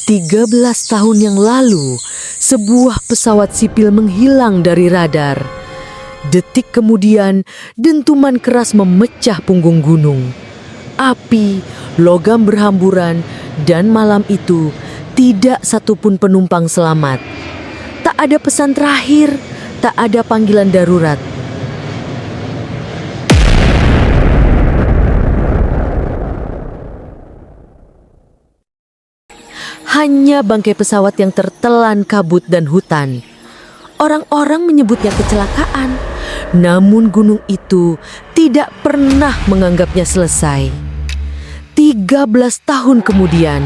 13 tahun yang lalu, sebuah pesawat sipil menghilang dari radar. Detik kemudian, dentuman keras memecah punggung gunung. Api, logam berhamburan, dan malam itu tidak satupun penumpang selamat. Tak ada pesan terakhir, tak ada panggilan darurat. Hanya bangkai pesawat yang tertelan kabut dan hutan. Orang-orang menyebutnya kecelakaan, namun gunung itu tidak pernah menganggapnya selesai. 13 tahun kemudian,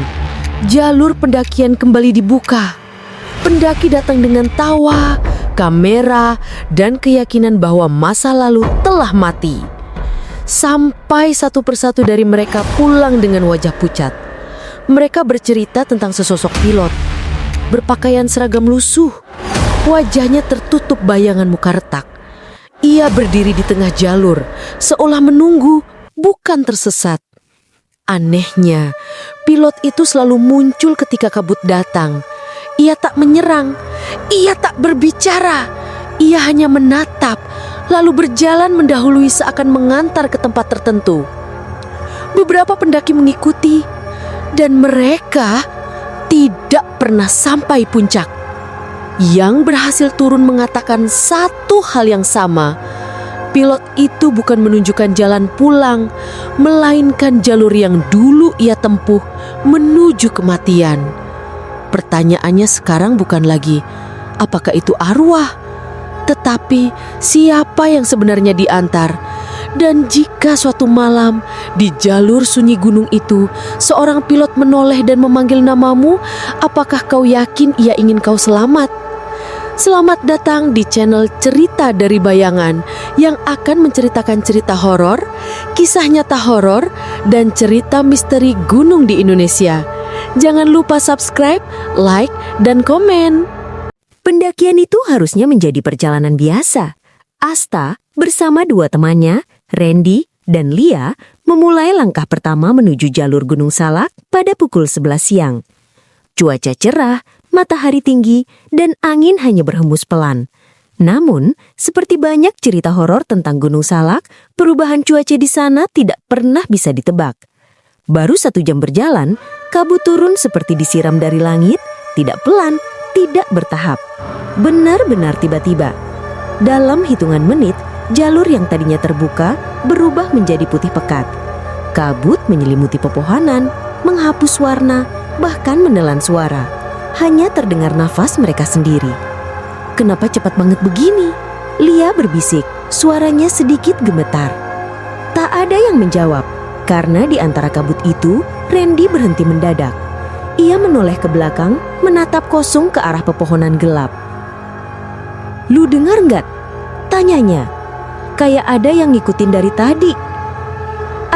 jalur pendakian kembali dibuka. Pendaki datang dengan tawa, kamera, dan keyakinan bahwa masa lalu telah mati. Sampai satu persatu dari mereka pulang dengan wajah pucat. Mereka bercerita tentang sesosok pilot, berpakaian seragam lusuh, wajahnya tertutup bayangan muka retak. Ia berdiri di tengah jalur, seolah menunggu, bukan tersesat. Anehnya, pilot itu selalu muncul ketika kabut datang. Ia tak menyerang, ia tak berbicara, ia hanya menatap, lalu berjalan mendahului seakan mengantar ke tempat tertentu. Beberapa pendaki mengikuti, dan mereka tidak pernah sampai puncak. Yang berhasil turun mengatakan satu hal yang sama. Pilot itu bukan menunjukkan jalan pulang, melainkan jalur yang dulu ia tempuh menuju kematian. Pertanyaannya sekarang bukan lagi apakah itu arwah, tetapi siapa yang sebenarnya diantar. Dan jika suatu malam di jalur sunyi gunung itu seorang pilot menoleh dan memanggil namamu, apakah kau yakin ia ingin kau selamat? Selamat datang di channel Cerita dari Bayangan yang akan menceritakan cerita horor, kisah nyata horor, dan cerita misteri gunung di Indonesia. Jangan lupa subscribe, like, dan komen. Pendakian itu harusnya menjadi perjalanan biasa. Asta bersama dua temannya, Randy dan Lia, memulai langkah pertama menuju jalur Gunung Salak pada pukul 11 siang. Cuaca cerah, matahari tinggi, dan angin hanya berhembus pelan. Namun, seperti banyak cerita horor tentang Gunung Salak, perubahan cuaca di sana tidak pernah bisa ditebak. Baru 1 jam berjalan, kabut turun seperti disiram dari langit, tidak pelan, tidak bertahap. Benar-benar tiba-tiba. Dalam hitungan menit, jalur yang tadinya terbuka berubah menjadi putih pekat. Kabut menyelimuti pepohonan, menghapus warna, bahkan menelan suara. Hanya terdengar nafas mereka sendiri. Kenapa cepat banget begini? Lia berbisik, suaranya sedikit gemetar. Tak ada yang menjawab, karena di antara kabut itu, Randy berhenti mendadak. Ia menoleh ke belakang, menatap kosong ke arah pepohonan gelap. "Lu dengar nggak?" tanyanya. Kayak ada yang ngikutin dari tadi.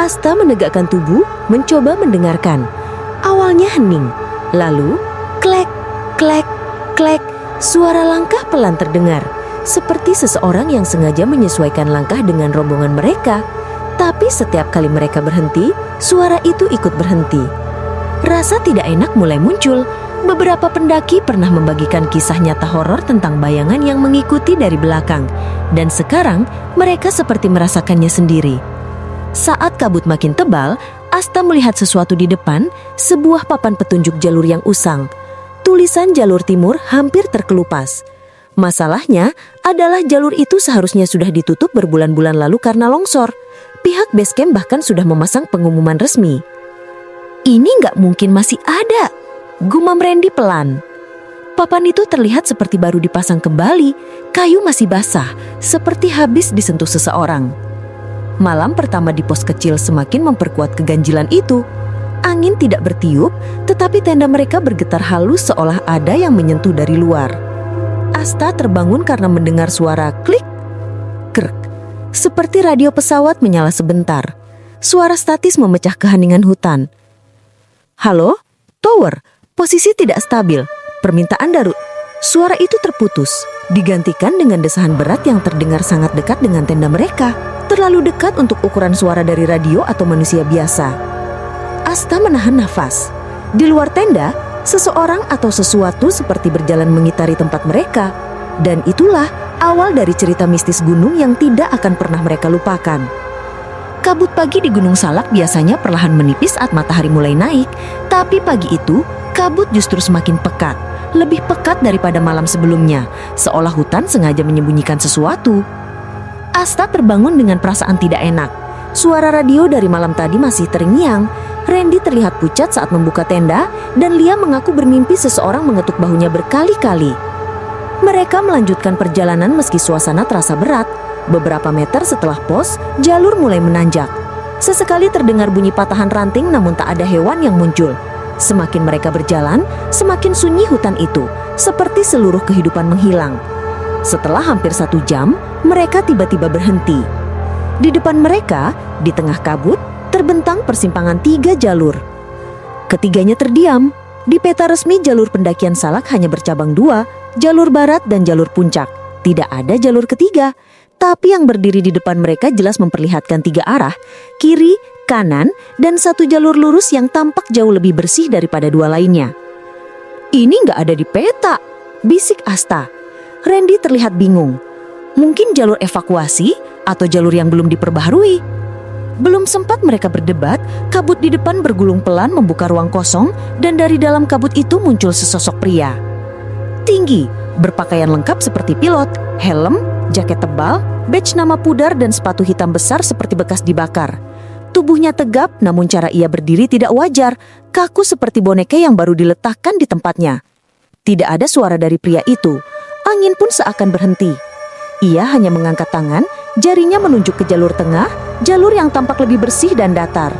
Asta menegakkan tubuh, mencoba mendengarkan. Awalnya hening, lalu klek, klek, klek. Suara langkah pelan terdengar, seperti seseorang yang sengaja menyesuaikan langkah dengan rombongan mereka. Tapi setiap kali mereka berhenti, suara itu ikut berhenti. Rasa tidak enak mulai muncul. Beberapa pendaki pernah membagikan kisah nyata horor tentang bayangan yang mengikuti dari belakang, dan sekarang mereka seperti merasakannya sendiri. Saat kabut makin tebal, Asta melihat sesuatu di depan, sebuah papan petunjuk jalur yang usang. Tulisan jalur timur hampir terkelupas. Masalahnya adalah jalur itu seharusnya sudah ditutup berbulan-bulan lalu karena longsor. Pihak basecamp bahkan sudah memasang pengumuman resmi. Ini nggak mungkin masih ada, gumam Randy pelan. Papan itu terlihat seperti baru dipasang kembali, kayu masih basah, seperti habis disentuh seseorang. Malam pertama di pos kecil semakin memperkuat keganjilan itu. Angin tidak bertiup, tetapi tenda mereka bergetar halus seolah ada yang menyentuh dari luar. Asta terbangun karena mendengar suara klik, krek, seperti radio pesawat menyala sebentar. Suara statis memecah keheningan hutan. "Halo, tower, posisi tidak stabil. Permintaan darurat." Suara itu terputus, digantikan dengan desahan berat yang terdengar sangat dekat dengan tenda mereka. Terlalu dekat untuk ukuran suara dari radio atau manusia biasa. Asta menahan nafas. Di luar tenda, Seseorang atau sesuatu seperti berjalan mengitari tempat mereka. Dan itulah awal dari cerita mistis gunung yang tidak akan pernah mereka lupakan. Kabut pagi di Gunung Salak biasanya perlahan menipis saat matahari mulai naik, tapi pagi itu kabut justru semakin pekat, lebih pekat daripada malam sebelumnya, seolah hutan sengaja menyembunyikan sesuatu. Asta terbangun dengan perasaan tidak enak. Suara radio dari malam tadi masih terngiang. Randy terlihat pucat saat membuka tenda, dan Lia mengaku bermimpi seseorang mengetuk bahunya berkali-kali. Mereka melanjutkan perjalanan meski suasana terasa berat. Beberapa meter setelah pos, jalur mulai menanjak. Sesekali terdengar bunyi patahan ranting namun tak ada hewan yang muncul. Semakin mereka berjalan, semakin sunyi hutan itu, seperti seluruh kehidupan menghilang. Setelah hampir 1 jam, mereka tiba-tiba berhenti. Di depan mereka, di tengah kabut, terbentang persimpangan 3 jalur. Ketiganya terdiam. Di peta resmi jalur pendakian Salak hanya bercabang 2, jalur barat dan jalur puncak. Tidak ada jalur ketiga. Tapi yang berdiri di depan mereka jelas memperlihatkan 3 arah, kiri, kanan, dan 1 jalur lurus yang tampak jauh lebih bersih daripada 2 lainnya. Ini nggak ada di peta, bisik Asta. Randy terlihat bingung. Mungkin jalur evakuasi atau jalur yang belum diperbaharui. Belum sempat mereka berdebat, kabut di depan bergulung pelan membuka ruang kosong, dan dari dalam kabut itu muncul sesosok pria. Tinggi, berpakaian lengkap seperti pilot, helm, jaket tebal, badge nama pudar dan sepatu hitam besar seperti bekas dibakar. Tubuhnya tegap namun cara ia berdiri tidak wajar, kaku seperti boneka yang baru diletakkan di tempatnya. Tidak ada suara dari pria itu, angin pun seakan berhenti. Ia hanya mengangkat tangan, jarinya menunjuk ke jalur tengah, jalur yang tampak lebih bersih dan datar.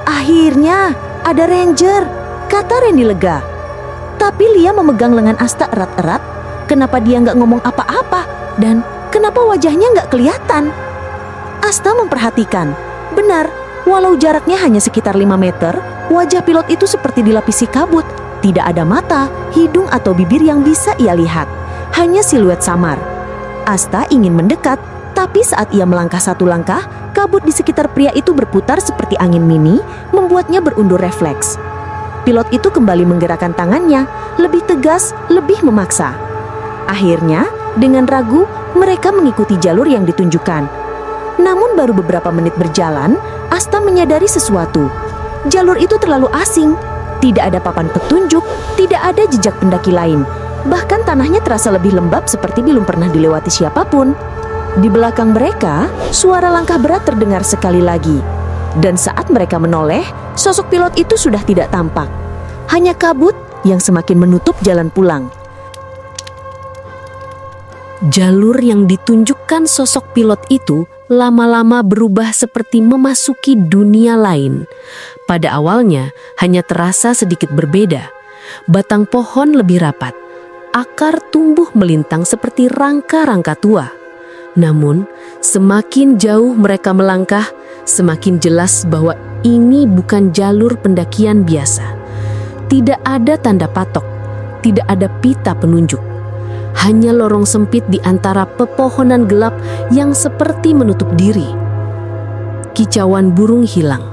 Akhirnya ada ranger, kata Randy lega. Tapi Lia memegang lengan Asta erat-erat. Kenapa dia nggak ngomong apa-apa? Dan kenapa wajahnya nggak kelihatan? Asta memperhatikan. Benar, walau jaraknya hanya sekitar 5 meter, wajah pilot itu seperti dilapisi kabut. Tidak ada mata, hidung atau bibir yang bisa ia lihat. Hanya siluet samar. Asta ingin mendekat, tapi saat ia melangkah 1 langkah, kabut di sekitar pria itu berputar seperti angin mini, membuatnya berundur refleks. Pilot itu kembali menggerakkan tangannya, lebih tegas, lebih memaksa. Akhirnya, dengan ragu, mereka mengikuti jalur yang ditunjukkan. Namun baru beberapa menit berjalan, Asta menyadari sesuatu. Jalur itu terlalu asing. Tidak ada papan petunjuk, tidak ada jejak pendaki lain. Bahkan tanahnya terasa lebih lembab seperti belum pernah dilewati siapapun. Di belakang mereka, suara langkah berat terdengar sekali lagi. Dan saat mereka menoleh, sosok pilot itu sudah tidak tampak. Hanya kabut yang semakin menutup jalan pulang. Jalur yang ditunjukkan sosok pilot itu lama-lama berubah seperti memasuki dunia lain. Pada awalnya hanya terasa sedikit berbeda. Batang pohon lebih rapat, akar tumbuh melintang seperti rangka-rangka tua. Namun semakin jauh mereka melangkah, semakin jelas bahwa ini bukan jalur pendakian biasa. Tidak ada tanda patok, tidak ada pita penunjuk. Hanya lorong sempit di antara pepohonan gelap yang seperti menutup diri. Kicauan burung hilang,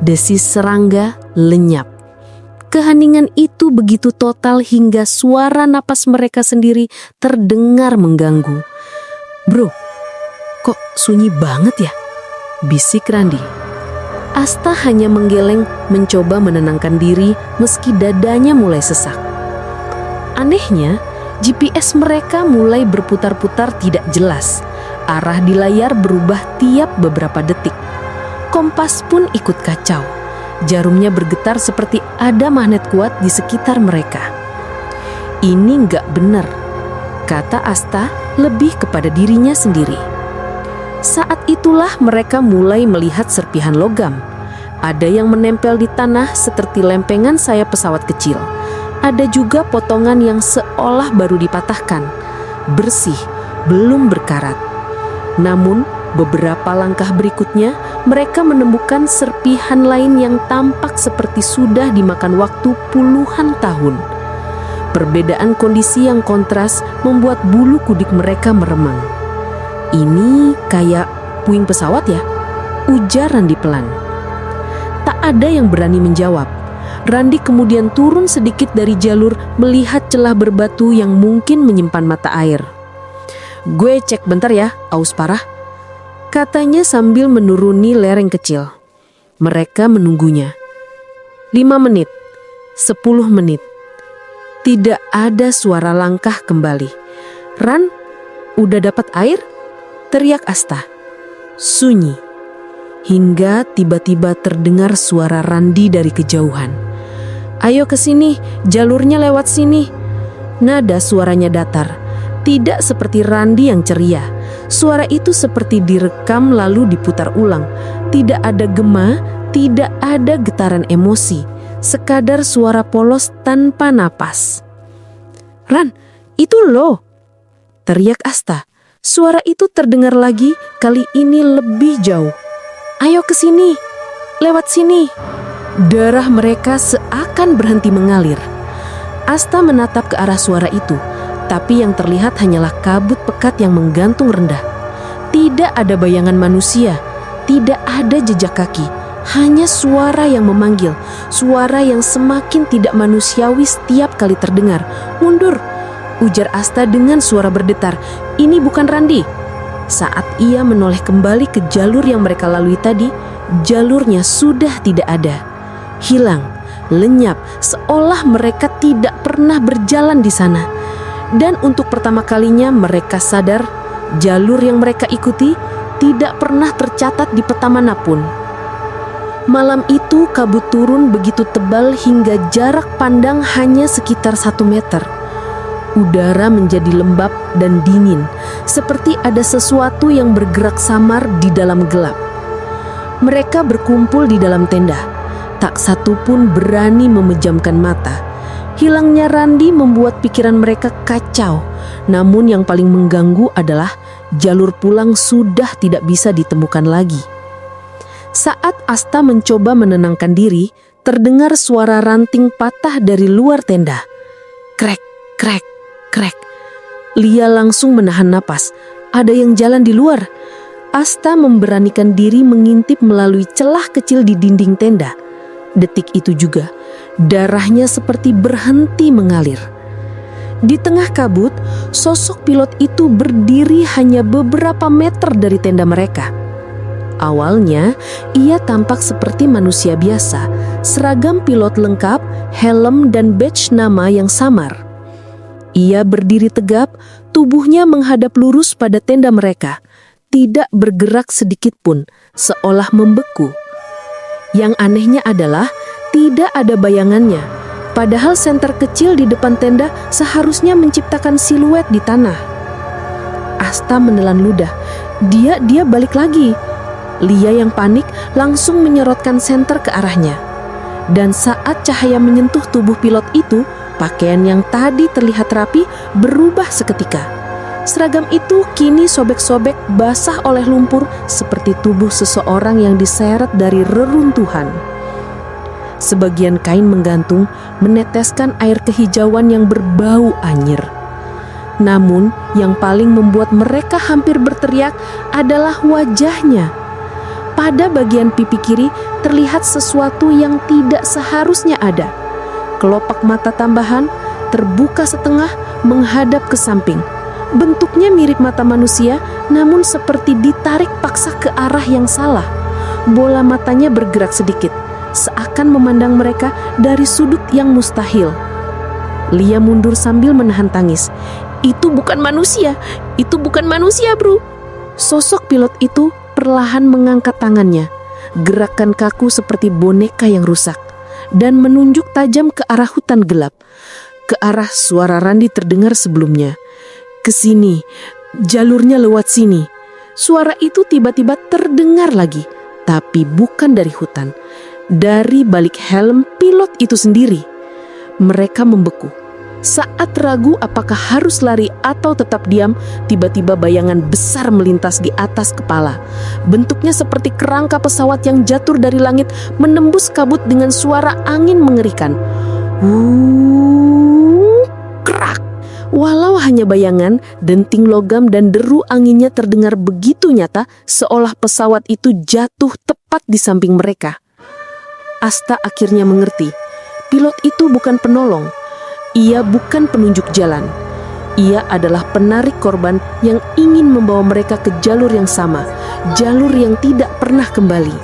desis serangga lenyap. Keheningan itu begitu total hingga suara napas mereka sendiri terdengar mengganggu. "Bro, kok sunyi banget ya?" bisik Randy. Asta hanya menggeleng mencoba menenangkan diri meski dadanya mulai sesak. Anehnya, GPS mereka mulai berputar-putar tidak jelas. Arah di layar berubah tiap beberapa detik. Kompas pun ikut kacau. Jarumnya bergetar seperti ada magnet kuat di sekitar mereka. "Ini nggak benar," kata Asta lebih kepada dirinya sendiri. Saat itulah mereka mulai melihat serpihan logam. Ada yang menempel di tanah seperti lempengan sayap pesawat kecil. Ada juga potongan yang seolah baru dipatahkan, bersih, belum berkarat. Namun, beberapa langkah berikutnya, mereka menemukan serpihan lain yang tampak seperti sudah dimakan waktu puluhan tahun. Perbedaan kondisi yang kontras membuat bulu kudik mereka meremang. "Ini kayak puing pesawat ya?" ujar Randy pelan. Tak ada yang berani menjawab. Randi kemudian turun sedikit dari jalur melihat celah berbatu yang mungkin menyimpan mata air. "Gue cek bentar ya, aus parah," katanya sambil menuruni lereng kecil. Mereka menunggunya. 5 menit, 10 menit. Tidak ada suara langkah kembali. "Ran, udah dapat air?" teriak Asta. Sunyi. Hingga tiba-tiba terdengar suara Randi dari kejauhan. "Ayo ke sini, jalurnya lewat sini." Nada suaranya datar, tidak seperti Randi yang ceria. Suara itu seperti direkam lalu diputar ulang. Tidak ada gema, tidak ada getaran emosi, sekadar suara polos tanpa napas. "Ran, itu lo!" teriak Asta. Suara itu terdengar lagi, kali ini lebih jauh. "Ayo ke sini, lewat sini." Darah mereka seakan berhenti mengalir. Asta menatap ke arah suara itu, tapi yang terlihat hanyalah kabut pekat yang menggantung rendah. Tidak ada bayangan manusia, tidak ada jejak kaki, hanya suara yang memanggil, suara yang semakin tidak manusiawi setiap kali terdengar. "Mundur!" ujar Asta dengan suara berdetar. "Ini bukan Randi." Saat ia menoleh kembali ke jalur yang mereka lalui tadi, jalurnya sudah tidak ada. Hilang, lenyap, seolah mereka tidak pernah berjalan di sana. Dan untuk pertama kalinya mereka sadar, jalur yang mereka ikuti tidak pernah tercatat di peta manapun. Malam itu kabut turun begitu tebal hingga jarak pandang hanya sekitar 1 meter. Udara menjadi lembab dan dingin, seperti ada sesuatu yang bergerak samar di dalam gelap. Mereka berkumpul di dalam tenda. Tak satu pun berani memejamkan mata. Hilangnya Randi membuat pikiran mereka kacau. Namun yang paling mengganggu adalah jalur pulang sudah tidak bisa ditemukan lagi. Saat Asta mencoba menenangkan diri, terdengar suara ranting patah dari luar tenda. Krek, krek, krek. Lia langsung menahan napas. Ada yang jalan di luar. Asta memberanikan diri mengintip melalui celah kecil di dinding tenda. Detik itu juga, darahnya seperti berhenti mengalir. Di tengah kabut, sosok pilot itu berdiri hanya beberapa meter dari tenda mereka. Awalnya, ia tampak seperti manusia biasa, seragam pilot lengkap, helm dan badge nama yang samar. Ia berdiri tegap, tubuhnya menghadap lurus pada tenda mereka, tidak bergerak sedikit pun, seolah membeku. Yang anehnya adalah tidak ada bayangannya, padahal senter kecil di depan tenda seharusnya menciptakan siluet di tanah. Asta menelan ludah. Dia balik lagi. Lia yang panik langsung menyorotkan senter ke arahnya. Dan saat cahaya menyentuh tubuh pilot itu, pakaian yang tadi terlihat rapi berubah seketika. Seragam itu kini sobek-sobek basah oleh lumpur seperti tubuh seseorang yang diseret dari reruntuhan. Sebagian kain menggantung meneteskan air kehijauan yang berbau anyir. Namun yang paling membuat mereka hampir berteriak adalah wajahnya. Pada bagian pipi kiri terlihat sesuatu yang tidak seharusnya ada. Kelopak mata tambahan terbuka setengah menghadap ke samping. Bentuknya mirip mata manusia, namun seperti ditarik paksa ke arah yang salah. Bola matanya bergerak sedikit, seakan memandang mereka dari sudut yang mustahil. Lia mundur sambil menahan tangis. "Itu bukan manusia, itu bukan manusia, bro." Sosok pilot itu perlahan mengangkat tangannya, gerakan kaku seperti boneka yang rusak, dan menunjuk tajam ke arah hutan gelap, ke arah suara Randi terdengar sebelumnya. "Ke sini, jalurnya lewat sini." Suara itu tiba-tiba terdengar lagi, tapi bukan dari hutan, dari balik helm pilot itu sendiri. Mereka membeku. Saat ragu apakah harus lari atau tetap diam, tiba-tiba bayangan besar melintas di atas kepala. Bentuknya seperti kerangka pesawat yang jatuh dari langit, menembus kabut dengan suara angin mengerikan. Krak. Walau hanya bayangan, denting logam dan deru anginnya terdengar begitu nyata, seolah pesawat itu jatuh tepat di samping mereka. Asta akhirnya mengerti. Pilot itu bukan penolong. Ia bukan penunjuk jalan. Ia adalah penarik korban yang ingin membawa mereka ke jalur yang sama, jalur yang tidak pernah kembali.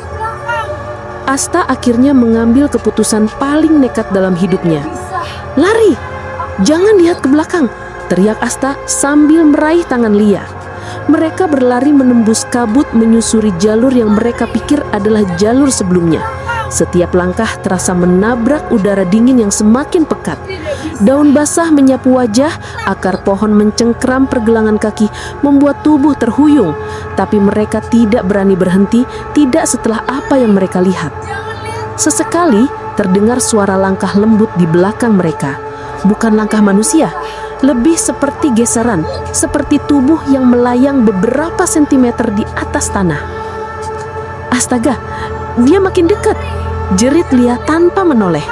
Asta akhirnya mengambil keputusan paling nekat dalam hidupnya. "Lari! Jangan lihat ke belakang!" teriak Asta sambil meraih tangan Lia. Mereka berlari menembus kabut menyusuri jalur yang mereka pikir adalah jalur sebelumnya. Setiap langkah terasa menabrak udara dingin yang semakin pekat. Daun basah menyapu wajah, akar pohon mencengkeram pergelangan kaki, membuat tubuh terhuyung. Tapi mereka tidak berani berhenti, tidak setelah apa yang mereka lihat. Sesekali terdengar suara langkah lembut di belakang mereka. Bukan langkah manusia, lebih seperti geseran, seperti tubuh yang melayang beberapa sentimeter di atas tanah. Astaga, dia makin dekat, jerit Lia tanpa menoleh.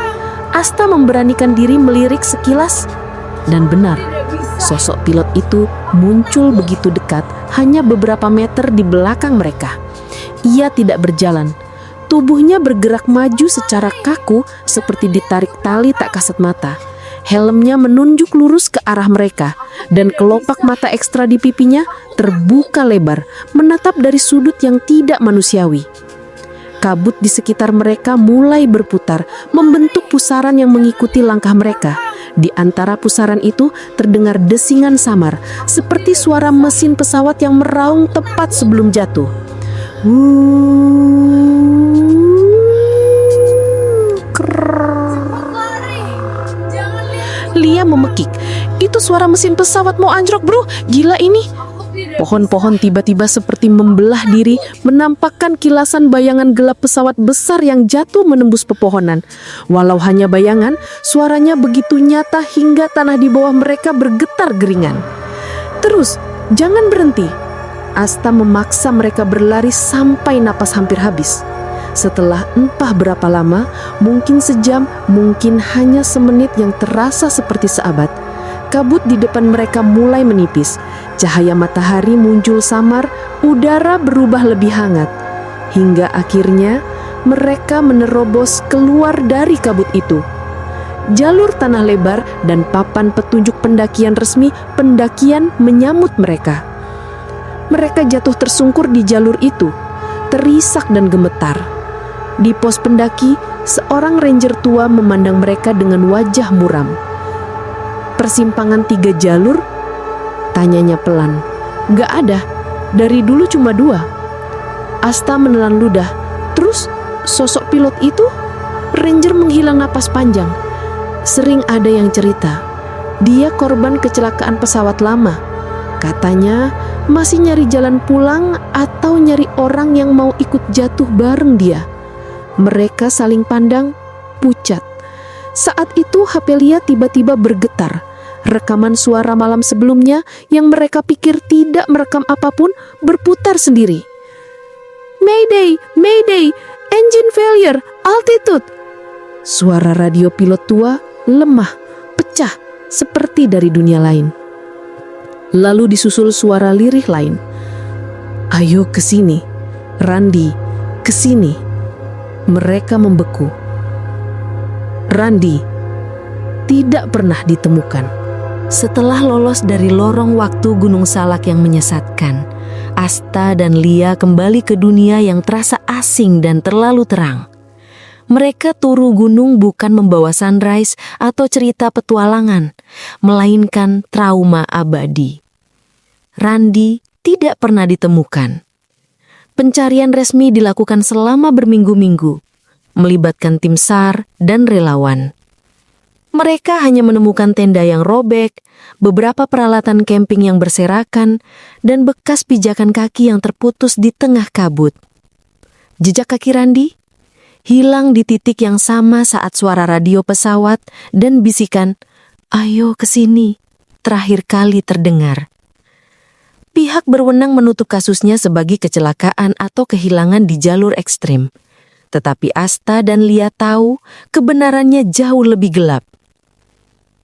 Asta memberanikan diri melirik sekilas, dan benar, sosok pilot itu muncul begitu dekat, hanya beberapa meter di belakang mereka. Ia tidak berjalan. Tubuhnya bergerak maju secara kaku seperti ditarik tali tak kasat mata. Helmnya menunjuk lurus ke arah mereka, dan kelopak mata ekstra di pipinya terbuka lebar, menatap dari sudut yang tidak manusiawi. Kabut di sekitar mereka mulai berputar, membentuk pusaran yang mengikuti langkah mereka. Di antara pusaran itu terdengar desingan samar, seperti suara mesin pesawat yang meraung tepat sebelum jatuh. Lia memekik. "Itu suara mesin pesawat mau anjlok, bro. Gila ini." Pohon-pohon tiba-tiba seperti membelah diri, menampakkan kilasan bayangan gelap pesawat besar yang jatuh menembus pepohonan. Walau hanya bayangan, suaranya begitu nyata hingga tanah di bawah mereka bergetar geringan. "Terus, jangan berhenti." Asta memaksa mereka berlari sampai napas hampir habis. Setelah entah berapa lama, mungkin sejam, mungkin hanya semenit yang terasa seperti seabad, kabut di depan mereka mulai menipis. Cahaya matahari muncul samar, udara berubah lebih hangat. Hingga akhirnya mereka menerobos keluar dari kabut itu. Jalur tanah lebar dan papan petunjuk pendakian resmi pendakian menyambut mereka. Mereka jatuh tersungkur di jalur itu, terisak dan gemetar. Di pos pendaki, seorang ranger tua memandang mereka dengan wajah muram. "Persimpangan 3 jalur?" tanyanya pelan. "Gak ada, dari dulu cuma 2. Asta menelan ludah. "Terus, sosok pilot itu?" Ranger menghilang napas panjang. "Sering ada yang cerita, dia korban kecelakaan pesawat lama. Katanya masih nyari jalan pulang atau nyari orang yang mau ikut jatuh bareng dia." Mereka saling pandang, pucat. Saat itu HP Lia tiba-tiba bergetar. Rekaman suara malam sebelumnya yang mereka pikir tidak merekam apapun berputar sendiri. "Mayday, Mayday, engine failure, altitude." Suara radio pilot tua lemah, pecah, seperti dari dunia lain. Lalu disusul suara lirih lain. "Ayo ke sini, Randi, ke sini." Mereka membeku. Randi tidak pernah ditemukan. Setelah lolos dari lorong waktu Gunung Salak yang menyesatkan, Asta dan Lia kembali ke dunia yang terasa asing dan terlalu terang. Mereka turu gunung bukan membawa sunrise atau cerita petualangan, melainkan trauma abadi. Randi tidak pernah ditemukan. Pencarian resmi dilakukan selama berminggu-minggu, melibatkan tim SAR dan relawan. Mereka hanya menemukan tenda yang robek, beberapa peralatan camping yang berserakan, dan bekas pijakan kaki yang terputus di tengah kabut. Jejak kaki Randi hilang di titik yang sama saat suara radio pesawat dan bisikan, "Ayo ke sini," terakhir kali terdengar. Pihak berwenang menutup kasusnya sebagai kecelakaan atau kehilangan di jalur ekstrim. Tetapi Asta dan Lia tahu kebenarannya jauh lebih gelap.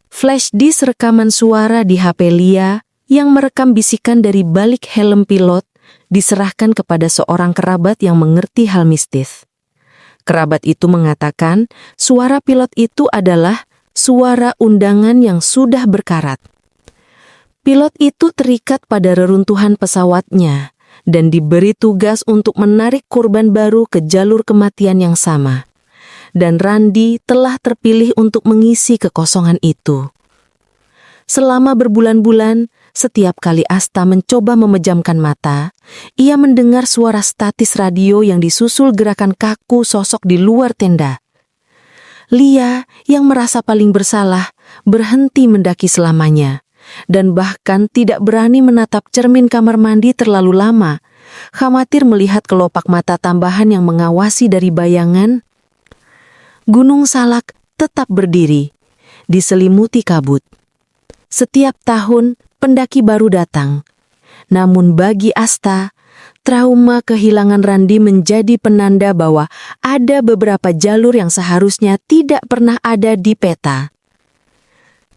Flash disk rekaman suara di HP Lia yang merekam bisikan dari balik helm pilot diserahkan kepada seorang kerabat yang mengerti hal mistis. Kerabat itu mengatakan suara pilot itu adalah suara undangan yang sudah berkarat. Pilot itu terikat pada reruntuhan pesawatnya dan diberi tugas untuk menarik korban baru ke jalur kematian yang sama. Dan Randi telah terpilih untuk mengisi kekosongan itu. Selama berbulan-bulan, setiap kali Asta mencoba memejamkan mata, ia mendengar suara statis radio yang disusul gerakan kaku sosok di luar tenda. Lia, yang merasa paling bersalah, berhenti mendaki selamanya, dan bahkan tidak berani menatap cermin kamar mandi terlalu lama, khawatir melihat kelopak mata tambahan yang mengawasi dari bayangan. Gunung Salak tetap berdiri, diselimuti kabut. Setiap tahun, pendaki baru datang. Namun bagi Asta, trauma kehilangan Randi menjadi penanda bahwa ada beberapa jalur yang seharusnya tidak pernah ada di peta.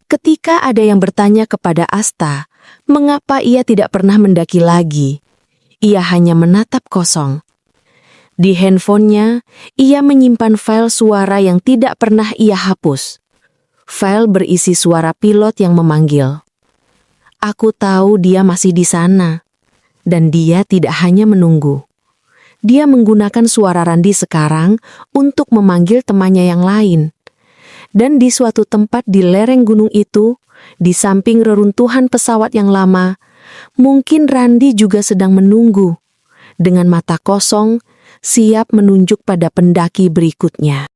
Ketika ada yang bertanya kepada Asta, mengapa ia tidak pernah mendaki lagi, ia hanya menatap kosong. Di handphonenya, ia menyimpan file suara yang tidak pernah ia hapus. File berisi suara pilot yang memanggil. Aku tahu dia masih di sana, dan dia tidak hanya menunggu. Dia menggunakan suara Randi sekarang untuk memanggil temannya yang lain. Dan di suatu tempat di lereng gunung itu, di samping reruntuhan pesawat yang lama, mungkin Randi juga sedang menunggu, dengan mata kosong, siap menunjuk pada pendaki berikutnya.